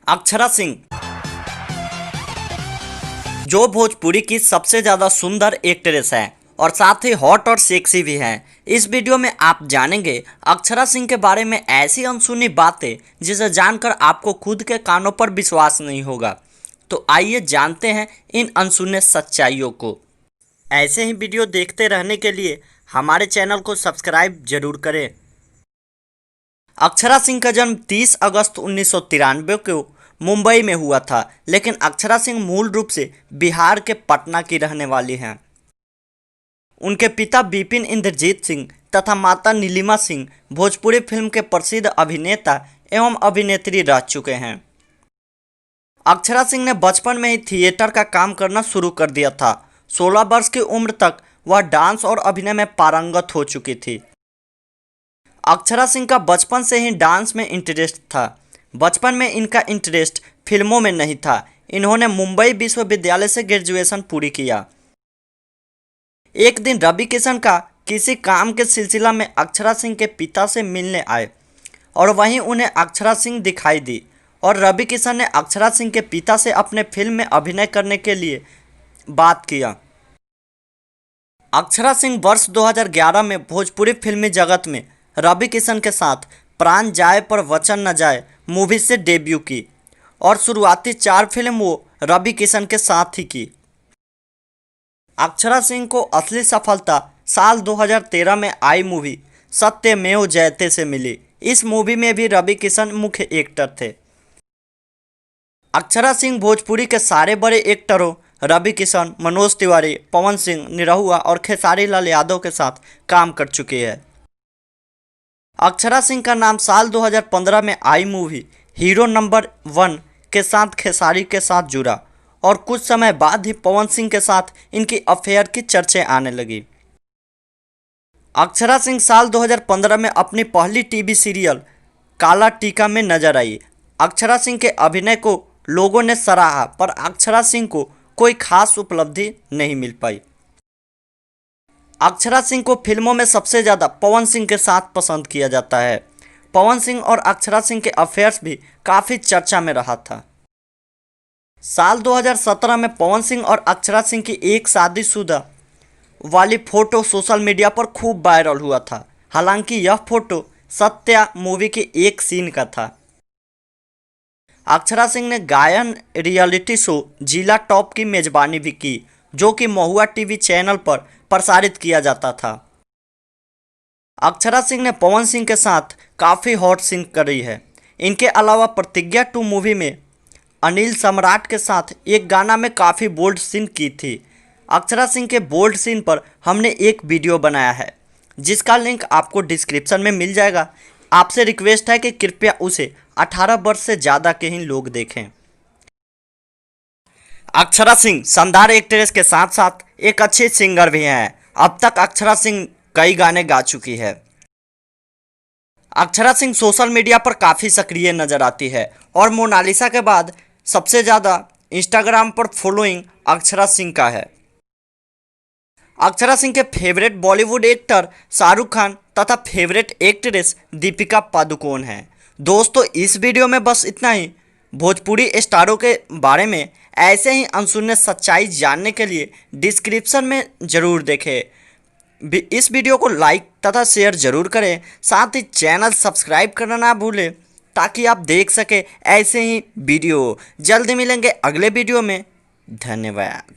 अक्षरा सिंह जो भोजपुरी की सबसे ज़्यादा सुंदर एक्ट्रेस है और साथ ही हॉट और सेक्सी भी हैं। इस वीडियो में आप जानेंगे अक्षरा सिंह के बारे में ऐसी अनसुनी बातें जिसे जानकर आपको खुद के कानों पर विश्वास नहीं होगा। तो आइए जानते हैं इन अनसुने सच्चाइयों को। ऐसे ही वीडियो देखते रहने के लिए हमारे चैनल को सब्सक्राइब जरूर करें। अक्षरा सिंह का जन्म 30 अगस्त 1993 को मुंबई में हुआ था, लेकिन अक्षरा सिंह मूल रूप से बिहार के पटना की रहने वाली हैं। उनके पिता विपिन इंद्रजीत सिंह तथा माता नीलिमा सिंह भोजपुरी फिल्म के प्रसिद्ध अभिनेता एवं अभिनेत्री रह चुके हैं। अक्षरा सिंह ने बचपन में ही थिएटर का काम करना शुरू कर दिया था। 16 वर्ष की उम्र तक वह डांस और अभिनय में पारंगत हो चुकी थी। अक्षरा सिंह का बचपन से ही डांस में इंटरेस्ट था। बचपन में इनका इंटरेस्ट फिल्मों में नहीं था। इन्होंने मुंबई विश्वविद्यालय से ग्रेजुएशन पूरी किया। एक दिन रवि किशन का किसी काम के सिलसिला में अक्षरा सिंह के पिता से मिलने आए और वहीं उन्हें अक्षरा सिंह दिखाई दी और रवि किशन ने अक्षरा सिंह के पिता से अपने फिल्म में अभिनय करने के लिए बात किया। अक्षरा सिंह वर्ष 2011 में भोजपुरी फिल्मी जगत में रवि किशन के साथ प्राण जाए पर वचन न जाए मूवी से डेब्यू की और शुरुआती 4 फिल्म वो रवि किशन के साथ ही की। अक्षरा सिंह को असली सफलता साल 2013 में आई मूवी सत्यमेव जयते से मिली। इस मूवी में भी रवि किशन मुख्य एक्टर थे। अक्षरा सिंह भोजपुरी के सारे बड़े एक्टरों रवि किशन, मनोज तिवारी, पवन सिंह, निरहुआ और खेसारी लाल यादव के साथ काम कर चुकी है। अक्षरा सिंह का नाम साल 2015 में आई मूवी हीरो नंबर 1 के साथ खेसारी के साथ जुड़ा और कुछ समय बाद ही पवन सिंह के साथ इनकी अफेयर की चर्चाएं आने लगी। अक्षरा सिंह साल 2015 में अपनी पहली टीवी सीरियल काला टीका में नजर आई। अक्षरा सिंह के अभिनय को लोगों ने सराहा, पर अक्षरा सिंह को कोई खास उपलब्धि नहीं मिल पाई। अक्षरा सिंह को फिल्मों में सबसे ज़्यादा पवन सिंह के साथ पसंद किया जाता है। पवन सिंह और अक्षरा सिंह के अफेयर्स भी काफ़ी चर्चा में रहा था। साल 2017 में पवन सिंह और अक्षरा सिंह की एक शादीशुदा वाली फ़ोटो सोशल मीडिया पर खूब वायरल हुआ था। हालांकि यह फ़ोटो सत्या मूवी के एक सीन का था। अक्षरा सिंह ने गायन रियलिटी शो जिला टॉप की मेज़बानी भी की, जो कि महुआ टीवी चैनल पर प्रसारित किया जाता था। अक्षरा सिंह ने पवन सिंह के साथ काफ़ी हॉट सीन करी है। इनके अलावा प्रतिज्ञा 2 मूवी में अनिल सम्राट के साथ एक गाना में काफ़ी बोल्ड सीन की थी। अक्षरा सिंह के बोल्ड सीन पर हमने एक वीडियो बनाया है, जिसका लिंक आपको डिस्क्रिप्शन में मिल जाएगा। आपसे रिक्वेस्ट है कि कृपया उसे 18 वर्ष से ज़्यादा के ही लोग देखें। अक्षरा सिंह शानदार एक्ट्रेस के साथ साथ एक अच्छे सिंगर भी हैं। अब तक अक्षरा सिंह कई गाने गा चुकी है। अक्षरा सिंह सोशल मीडिया पर काफ़ी सक्रिय नज़र आती है और मोनालिसा के बाद सबसे ज़्यादा इंस्टाग्राम पर फॉलोइंग अक्षरा सिंह का है। अक्षरा सिंह के फेवरेट बॉलीवुड एक्टर शाहरुख खान तथा फेवरेट एक्ट्रेस दीपिका पादुकोण हैं। दोस्तों, इस वीडियो में बस इतना ही। भोजपुरी स्टारों के बारे में ऐसे ही अनसुने सच्चाई जानने के लिए डिस्क्रिप्शन में ज़रूर देखें। इस वीडियो को लाइक तथा शेयर ज़रूर करें। साथ ही चैनल सब्सक्राइब करना ना भूलें, ताकि आप देख सकें ऐसे ही वीडियो। जल्दी मिलेंगे अगले वीडियो में। धन्यवाद।